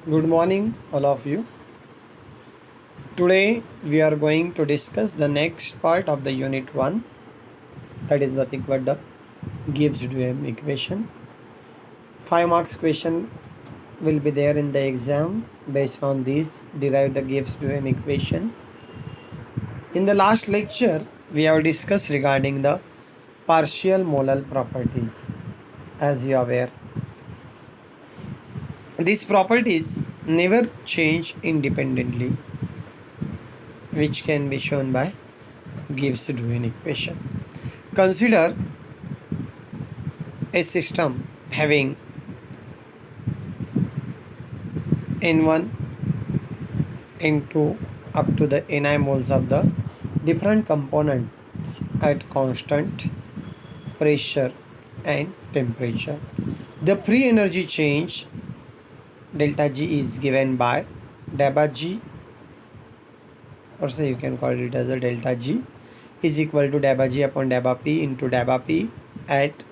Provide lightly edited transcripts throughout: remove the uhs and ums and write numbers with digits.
Good morning, all of you. Today we are going to discuss the next part of the Unit 1, that is nothing but the Gibbs-Duhem equation. 5 marks question will be there in the exam. Based on this, derive the Gibbs-Duhem equation. In the last lecture, we have discussed regarding the partial mole properties, as you are aware. These properties never change independently, which can be shown by Gibbs-Duhem equation. Consider a system having N1, N2 up to the Ni moles of the different components at constant pressure and temperature. The free energy change delta G is given by delta G, or say you can call it as a delta G, is equal to delta G upon delta P into delta P at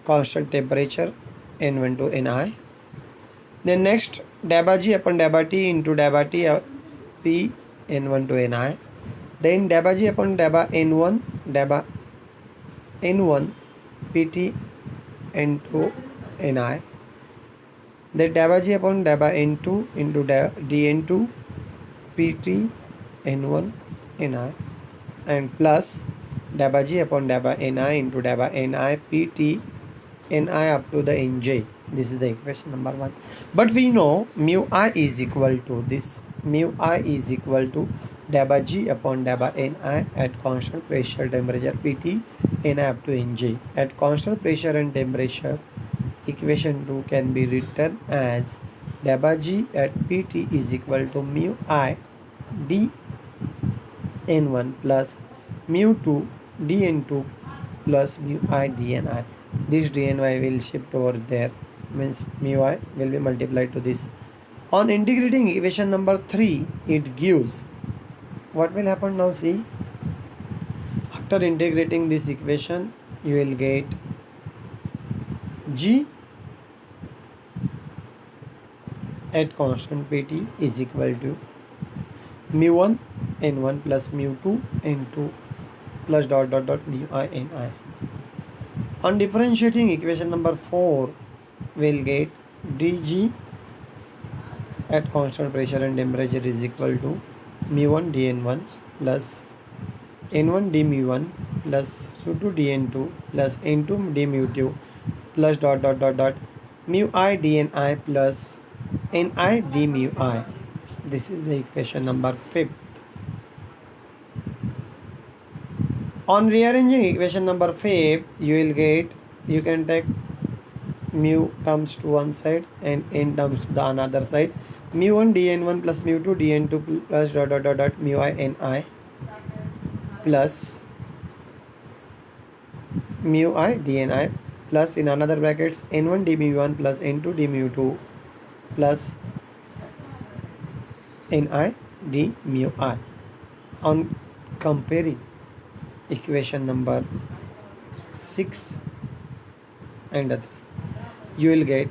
constant temperature N1 to Ni. Then next delta G upon delta T into delta T P N1 to Ni. Then delta G upon delta N1 Pt N2 Ni. Then delta G upon delta N2 into dN2 Pt N1 Ni, and plus delta G upon delta Ni into delta Ni Pt Ni up to the Nj. This is the equation number 1. But we know mu I is equal to this. Mu I is equal to delta G upon delta Ni at constant pressure, temperature Pt Ni up to Nj. At constant pressure and temperature, equation 2 can be written as delta G at Pt is equal to mu I dN1 plus mu 2 dN2 plus mu I dNi. This dNy will shift over there, means mu I will be multiplied to this. On integrating equation number 3, it gives, what will happen now, see, after integrating this equation you will get G at constant Pt is equal to mu1 N1 plus mu2 N2 plus dot mu I Ni. On differentiating equation number 4, we'll get dG at constant pressure and temperature is equal to mu1 dN1 plus N1 d mu1 plus mu2 dN2 plus N2 d mu2 plus dot mu I dNi plus Ni d mu I. This is the equation number 5. On rearranging equation number 5, you can take mu terms to one side and n terms to the another side. Mu1 dN1 plus mu2 dN2 plus dot mu I Ni plus mu I dNi plus in another brackets N1 d mu1 plus N2 d mu2 plus Ni d mu I. On comparing equation number 6 and 3, you will get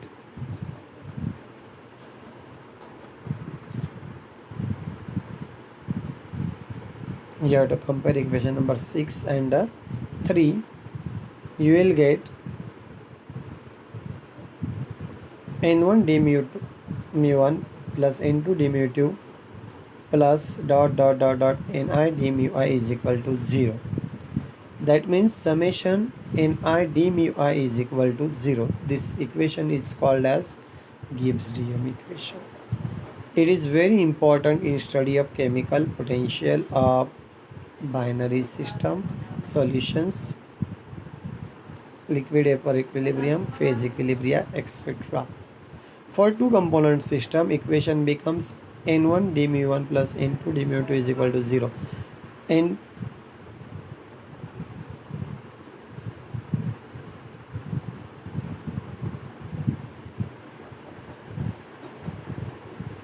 you have to compare equation number 6 and 3. You will get N1 d mu1 plus N2 d mu2 plus dot Ni d mu I is equal to 0. That means summation Ni d mu I is equal to 0. This equation is called as Gibbs-Duhem equation. It is very important in study of chemical potential of binary system, solutions, liquid vapor equilibrium, phase equilibria, etc. For two component system, equation becomes N1 d mu1 plus N2 d mu2 is equal to 0. And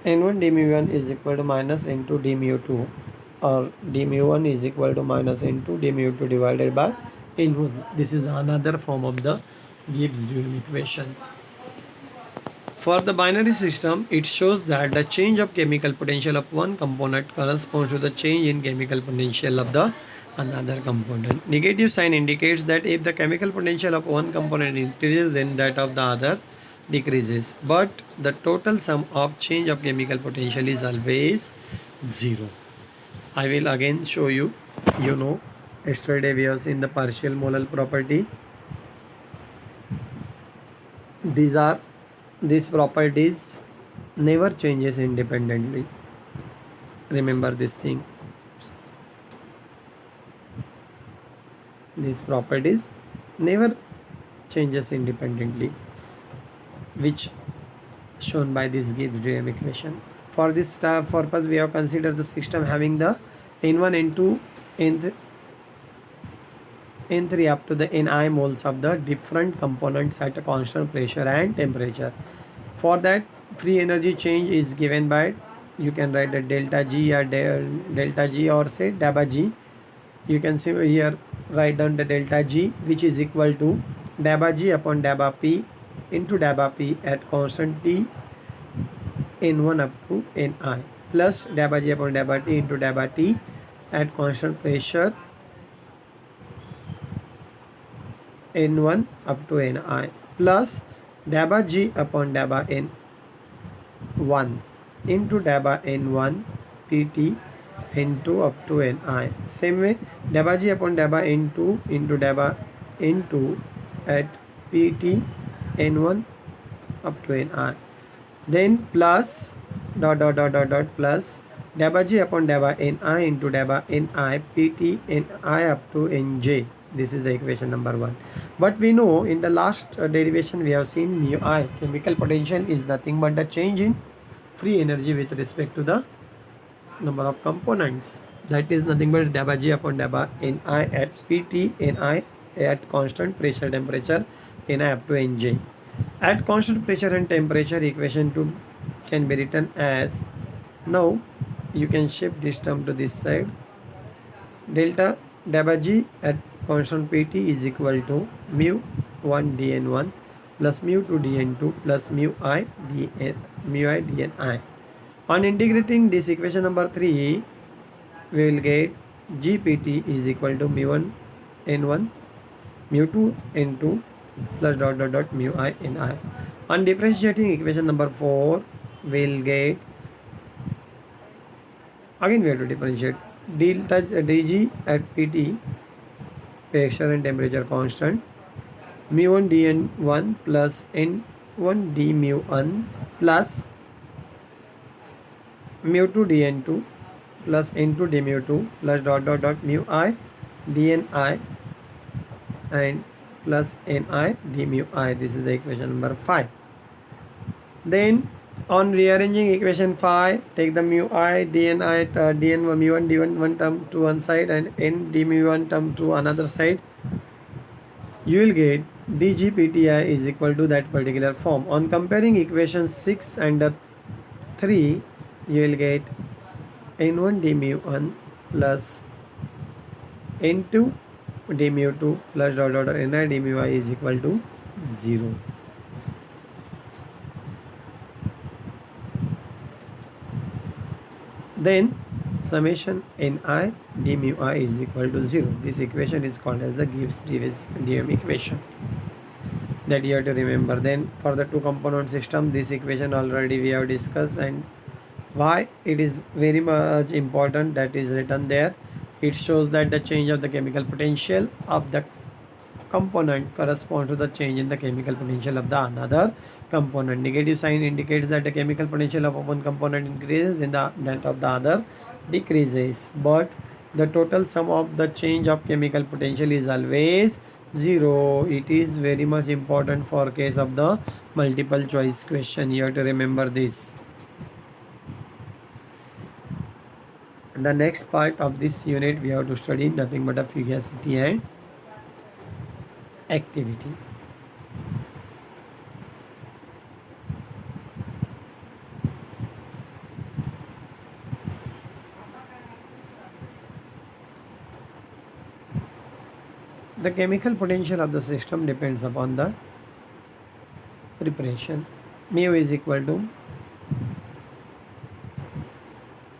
N1 d mu1 is equal to minus N2 d mu2, or d mu1 is equal to minus N2 d mu2 divided by N1. This is another form of the Gibbs-Duhem equation. For the binary system, it shows that the change of chemical potential of one component corresponds to the change in chemical potential of the another component. Negative sign indicates that if the chemical potential of one component increases, then that of the other decreases. But the total sum of change of chemical potential is always zero. I will again show you. Yesterday we have seen the partial molar property. These properties never changes independently. Remember this thing. These properties never changes independently, which shown by this Gibbs-Duhem equation. For this purpose, we have considered the system having the N1, N2, N3 up to the Ni moles of the different components at a constant pressure and temperature. For that, free energy change is given by, you can write the delta G or delta G, or say delta G. You can see here, write down the delta G, which is equal to delta G upon delta P into delta P at constant T N1 up to Ni, plus delta G upon delta T into delta T at constant pressure N1 up to Ni, plus delta G upon delta N1 into delta N1 Pt N2 up to Ni. Same way, delta G upon delta N2 into delta N2 at Pt N1 up to Ni. Then plus plus delta G upon delta Ni into delta Ni Pt Ni up to Nj. This is the equation number 1. But we know in the last derivation we have seen mu I, chemical potential, is nothing but the change in free energy with respect to the number of components. That is nothing but delta G upon delta Ni at Pt Ni at constant pressure temperature Ni up to Nj. At constant pressure and temperature, equation 2 can be written as, now you can shift this term to this side. Delta G at constant Pt is equal to mu 1 dn1 plus mu 2 dn2 plus mu I dni. On integrating this equation number 3, we will get Gpt is equal to mu 1 n1 mu 2 n2 plus mu I ni. On differentiating equation number 4, we will get, again we have to differentiate delta dg at Pt, pressure and temperature constant, mu 1 dn1 plus n1 d mu 1 plus mu 2 dn2 plus n2 d mu 2 plus mu I dni and plus ni d mu I. This is the equation number 5. Then on rearranging equation 5, take the mu I dni dn1 mu 1 d1 one term to one side and n d mu 1 term to another side. You will get dgpti is equal to that particular form. On comparing equation 6 and 3, you will get n1 d mu 1 plus n2 d mu 2 plus ni d mu I is equal to 0. Then summation ni d mu I is equal to 0. This equation is called as the Gibbs-Duhem equation, that you have to remember. Then for the two component system, this equation already we have discussed, and why it is very much important, that is written there. It shows that the change of the chemical potential of the component corresponds to the change in the chemical potential of the another component. Negative sign indicates that the chemical potential of one component increases, then that of the other decreases. But the total sum of the change of chemical potential is always 0. It is very much important for case of the multiple choice question. You have to remember this. The next part of this unit, we have to study nothing but a fugacity and activity. The chemical potential of the system depends upon the preparation. mu is equal to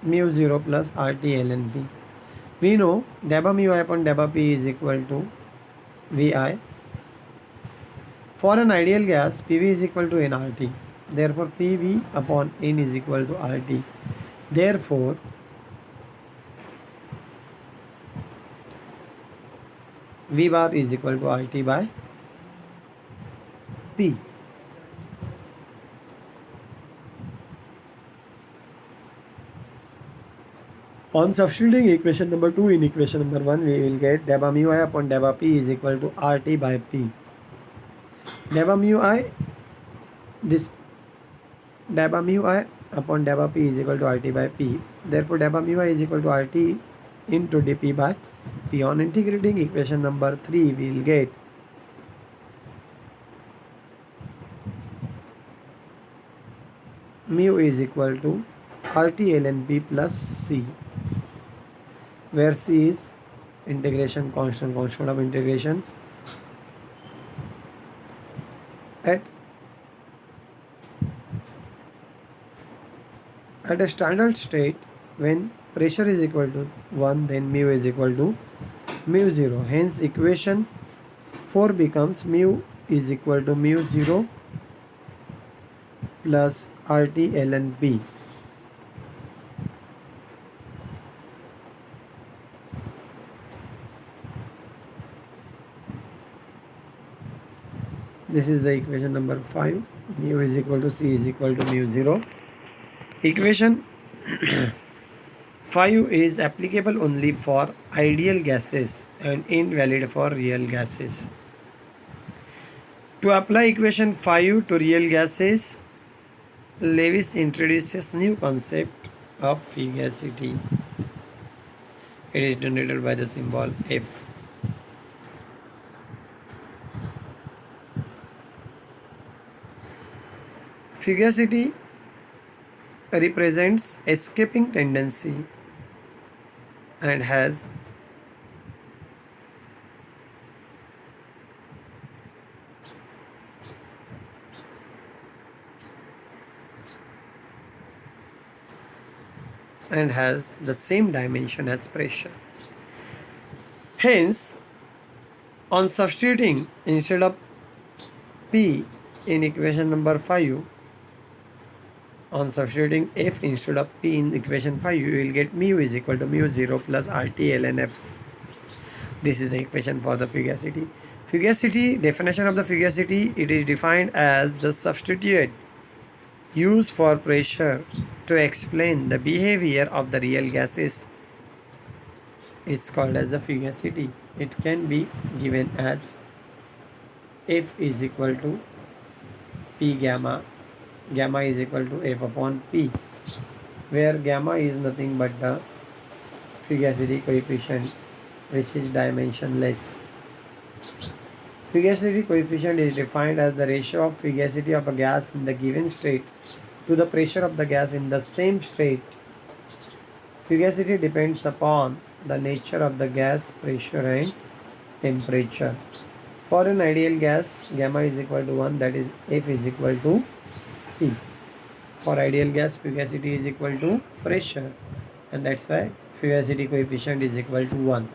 mu 0 plus RT ln P. We know delta mu I upon delta P is equal to Vi. For an ideal gas, PV is equal to nRT. Therefore, PV upon N is equal to RT. Therefore, V bar is equal to RT by P. On substituting equation number 2 in equation number 1, we will get delta mu I upon delta P is equal to RT by P. Delta mu I, this delta mu I upon delta P is equal to RT by P. Therefore, delta mu I is equal to RT into dP by P. On integrating equation number 3, we will get mu is equal to RT ln P plus C, where C is integration constant of integration. At a standard state, when pressure is equal to 1, then mu is equal to mu 0. Hence, equation 4 becomes mu is equal to mu 0 plus RT ln P. This is the equation number 5. Mu is equal to C is equal to mu 0. Equation 5 is applicable only for ideal gases and invalid for real gases. To apply equation 5 to real gases, Lewis introduces new concept of fugacity. It is denoted by the symbol F. Fugacity represents escaping tendency and has the same dimension as pressure. Hence, on substituting instead of P in equation number 5, on substituting F instead of P in equation 5, you will get mu is equal to mu 0 plus RT ln F. This is the equation for the fugacity. Fugacity, definition of the fugacity, it is defined as the substitute used for pressure to explain the behavior of the real gases is called as the fugacity. It can be given as F is equal to P gamma. Gamma is equal to F upon P, where gamma is nothing but the fugacity coefficient, which is dimensionless. Fugacity coefficient is defined as the ratio of fugacity of a gas in the given state to the pressure of the gas in the same state. Fugacity depends upon the nature of the gas, pressure and temperature. For an ideal gas, gamma is equal to 1, that is F is equal to P. For ideal gas, fugacity is equal to pressure, and that's why fugacity coefficient is equal to 1.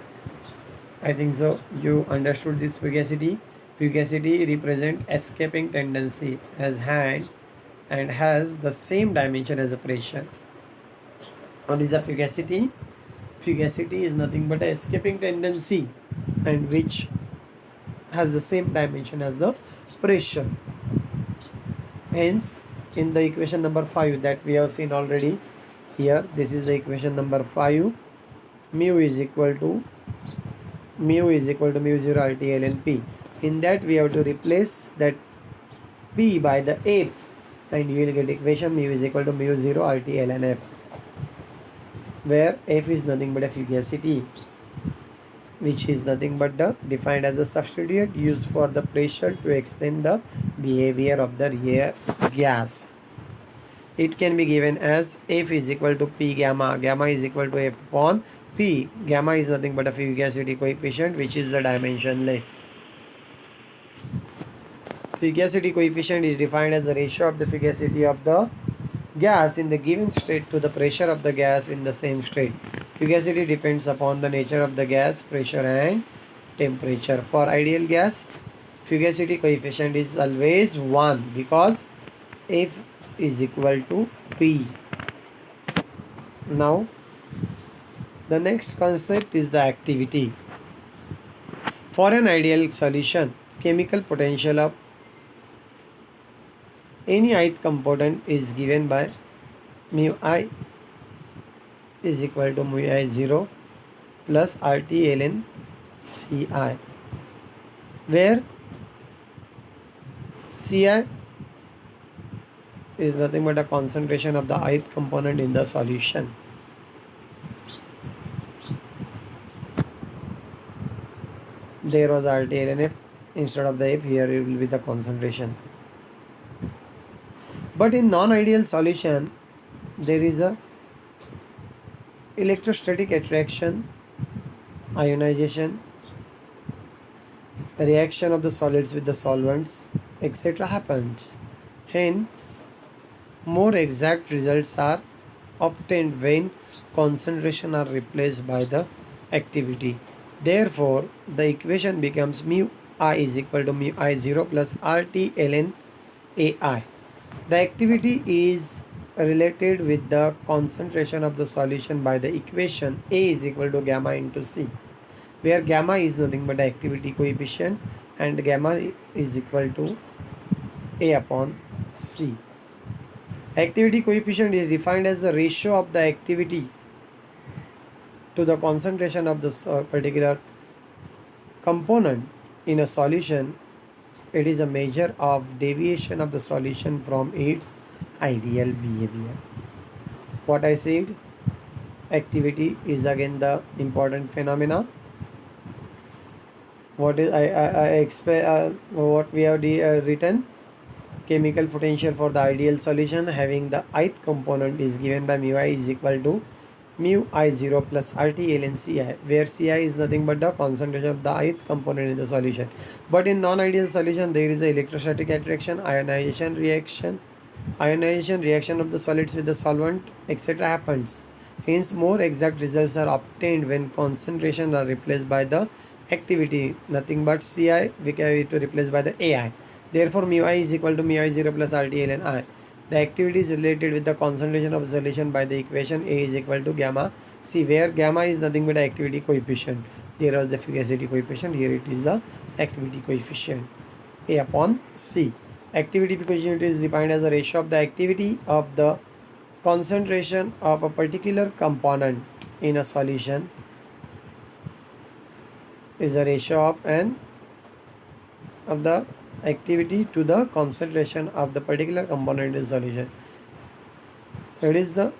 I think so you understood this fugacity. Fugacity represents escaping tendency as hand and has the same dimension as the pressure. What is the fugacity? Fugacity is nothing but a escaping tendency and which has the same dimension as the pressure. Hence, in the equation number 5 that we have seen already here, this is the equation number 5. Mu is equal to mu 0 RT ln P. In that we have to replace that P by the F, and you will get equation mu is equal to mu 0 RT ln F, where F is nothing but a fugacity, which is nothing but the defined as a substitute used for the pressure to explain the behavior of the real gas. It can be given as F is equal to P gamma. Gamma is equal to F upon P. Gamma is nothing but a fugacity coefficient, which is the dimensionless. Fugacity coefficient is defined as the ratio of the fugacity of the gas in the given state to the pressure of the gas in the same state. Fugacity depends upon the nature of the gas, pressure and temperature. For ideal gas, fugacity coefficient is always 1 because F is equal to P. Now, the next concept is the activity. For an ideal solution, chemical potential of any ith component is given by mu I is equal to mu I 0 plus RT ln Ci, where Ci is nothing but a concentration of the ith component in the solution. There was RT ln F, instead of the F here it will be the concentration. But in non-ideal solution there is a electrostatic attraction, ionization, reaction of the solids with the solvents, etc. happens. Hence, more exact results are obtained when concentration are replaced by the activity. Therefore, the equation becomes mu I is equal to mu I 0 plus RT ln AI. The activity is related with the concentration of the solution by the equation A is equal to gamma into C, where gamma is nothing but the activity coefficient and gamma is equal to A upon C. Activity coefficient is defined as the ratio of the activity to the concentration of the particular component in a solution. It is a measure of deviation of the solution from its ideal behavior. What I said, activity is again the important phenomena. What is I expect what we have written, chemical potential for the ideal solution having the ith component is given by mu I is equal to mu I 0 plus RT ln Ci, where Ci is nothing but the concentration of the ith component in the solution. But in non-ideal solution there is a electrostatic attraction, ionization reaction of the solids with the solvent, etc. happens. Hence, more exact results are obtained when concentration are replaced by the activity, nothing but Ci we can to replace by the Ai. Therefore, mu I is equal to mu I 0 plus RT ln I. The activity is related with the concentration of the solution by the equation A is equal to gamma C, where gamma is nothing but the activity coefficient. There was the fugacity coefficient, here it is the activity coefficient A upon C. Activity coefficient is defined as the ratio of the activity of the concentration of a particular component in a solution is the ratio of the activity to the concentration of the particular component in solution. It is the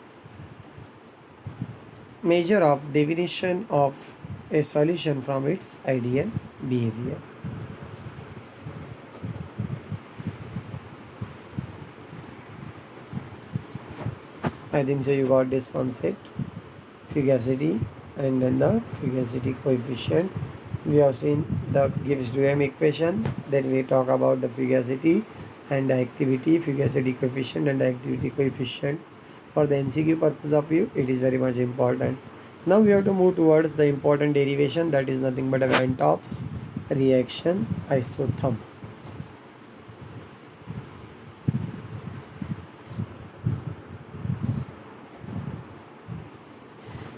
measure of deviation of a solution from its ideal behavior. I think so you got this concept, fugacity and then the fugacity coefficient. We have seen the Gibbs-Duhem equation, then we talk about the fugacity and the activity, fugacity coefficient and the activity coefficient. For the MCQ purpose of view, it is very much important. Now we have to move towards the important derivation, that is nothing but a Van 't Hoff's reaction isotherm.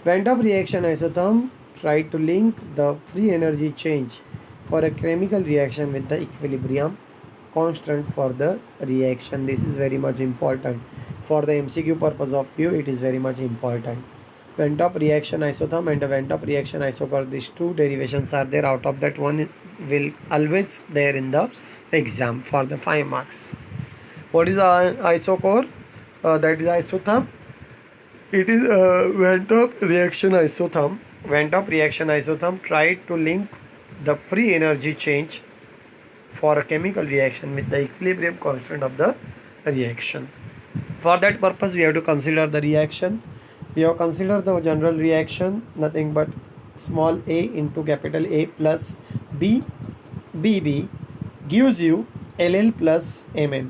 Van 't Hoff reaction isotherm tried to link the free energy change for a chemical reaction with the equilibrium constant for the reaction. This is very much important. For the MCQ purpose of view, it is very much important. Van 't Hoff reaction isotherm and the Van 't Hoff reaction isochore, these two derivations are there. Out of that, one will always there in the exam for the 5 marks. What is the isochore? That is isotherm. It is Van 't Hoff reaction isotherm. Van 't Hoff reaction isotherm tried to link the free energy change for a chemical reaction with the equilibrium constant of the reaction. For that purpose, we have to consider the reaction. We have considered the general reaction, nothing but small a into capital A plus B, BB gives you LL plus MM.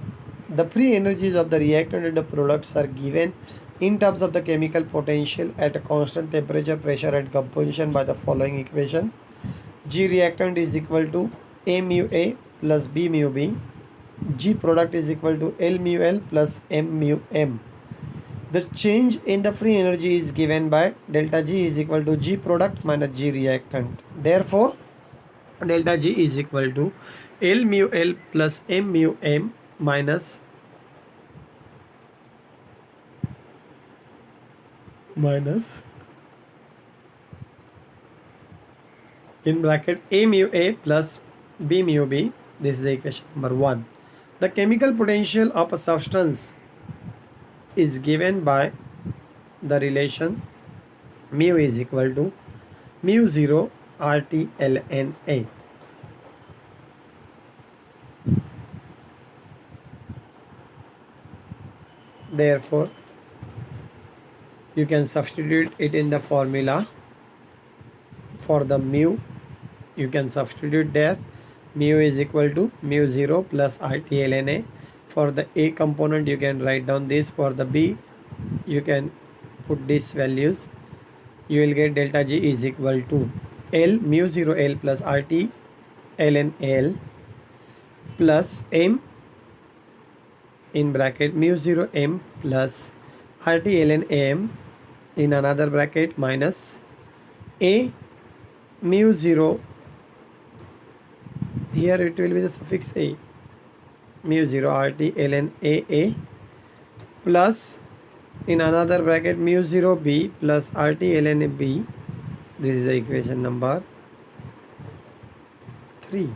The free energies of the reactant and the products are given in terms of the chemical potential at a constant temperature, pressure and composition by the following equation. G reactant is equal to A mu A plus B mu B. G product is equal to L mu L plus M mu M. The change in the free energy is given by delta G is equal to G product minus G reactant. Therefore, delta G is equal to L mu L plus M mu M minus in bracket A mu A plus B mu B. This is the equation number 1. The chemical potential of a substance is given by the relation mu is equal to mu 0 RT ln A. Therefore, you can substitute it in the formula for the mu. You can substitute there. Mu is equal to mu 0 plus RT ln A. For the A component, you can write down this. For the B, you can put these values. You will get delta G is equal to L mu 0 L plus RT ln L plus M in bracket mu 0 M plus RT ln AM in another bracket minus A mu 0, here it will be the suffix A, mu 0 RT ln AA plus in another bracket mu 0 B plus RT ln B. This is the equation number 3.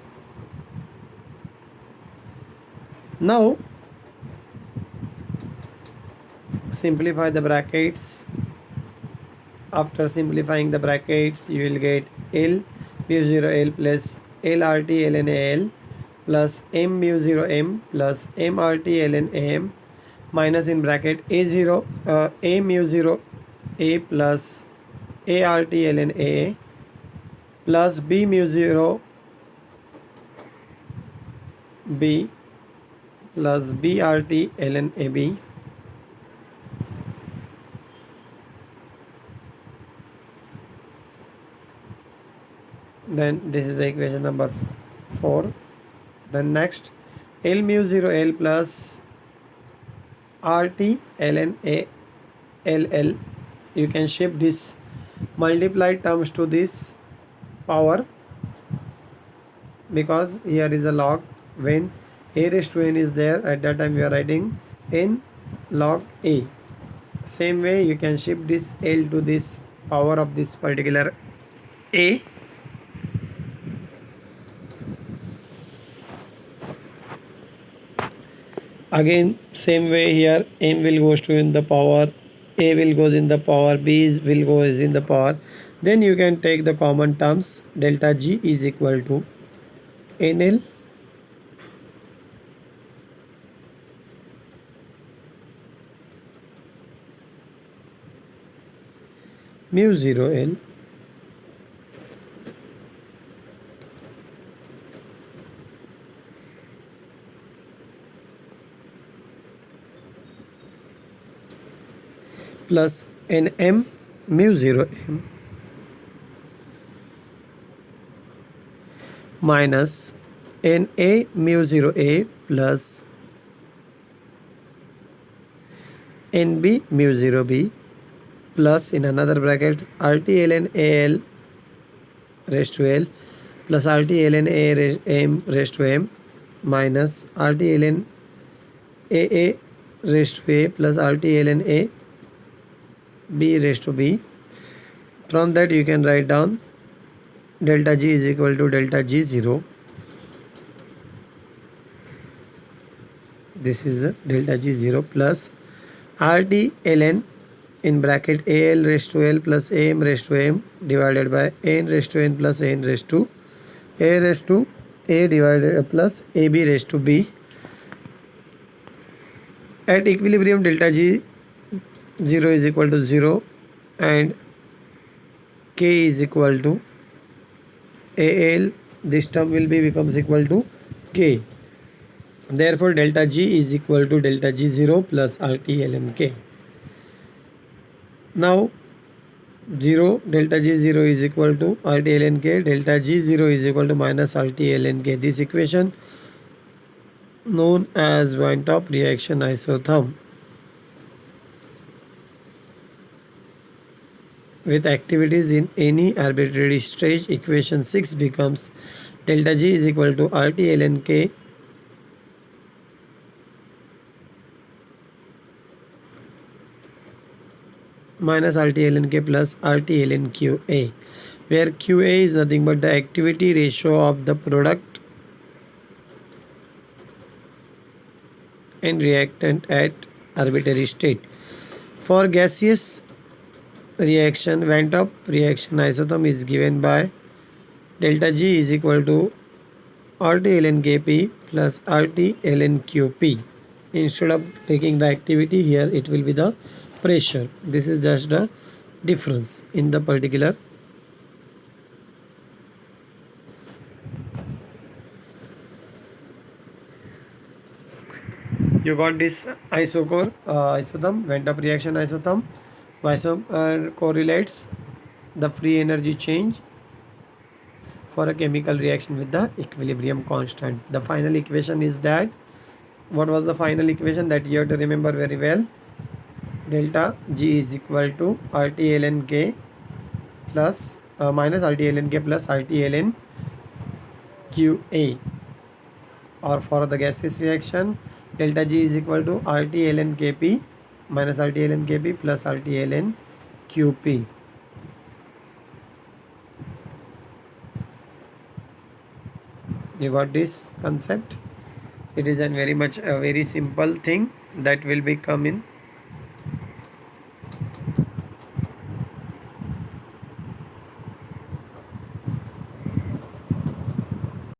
Now simplify the brackets. After simplifying the brackets, you will get L mu 0 L plus LRT ln AL plus M mu 0 M plus MRT ln AM minus in bracket A0 A mu 0 A plus ART ln AA plus B mu 0 B plus BRT ln AB then this is the equation number 4. Then next L mu 0 L plus RT ln A LL, you can shift this multiplied terms to this power because here is a log. When A raised to n is there, at that time we are writing n log A. Same way you can shift this L to this power of this particular A. Again same way here, M will goes to in the power, A will goes in the power, B will goes in the power. Then you can take the common terms. Delta G is equal to NL mu 0 L plus Nm mu 0 M minus Na mu 0 A plus Nb mu 0 B plus in another bracket RT ln AL raised to L plus RT ln A M raised to M minus RT ln AA raised to A plus RT ln A B raised to B. From that you can write down delta G is equal to delta G0. This is the delta G0 plus RT ln in bracket AL raised to L plus AM raised to M divided by N raised to N plus N raised to A divided plus AB raised to B. At equilibrium delta G 0 is equal to 0 and K is equal to AL. This term will be becomes equal to K. Therefore, delta G is equal to delta G0 plus RT ln K. Now, 0 delta G0 is equal to RT ln K, delta G0 is equal to minus RT ln K. This equation known as Van 't Hoff reaction isotherm with activities in any arbitrary stage. Equation 6 becomes delta G is equal to RT ln K minus RT ln K plus RT ln QA, where QA is nothing but the activity ratio of the product and reactant at arbitrary state. For gaseous reaction, Van 't Hoff reaction isotherm is given by delta G is equal to RT ln Kp plus RT ln Qp. Instead of taking the activity, here it will be the pressure. This is just the difference in the particular. You got this isotherm, Van 't Hoff reaction isotherm. Correlates the free energy change for a chemical reaction with the equilibrium constant. The final equation is that, what was the final equation that you have to remember very well? Delta G is equal to RT ln K plus minus RT ln K plus RT ln QA. Or for the gaseous reaction, delta G is equal to RT ln Kp minus RT ln Kp plus RT ln Qp. You got this concept? It is a very simple thing that will become in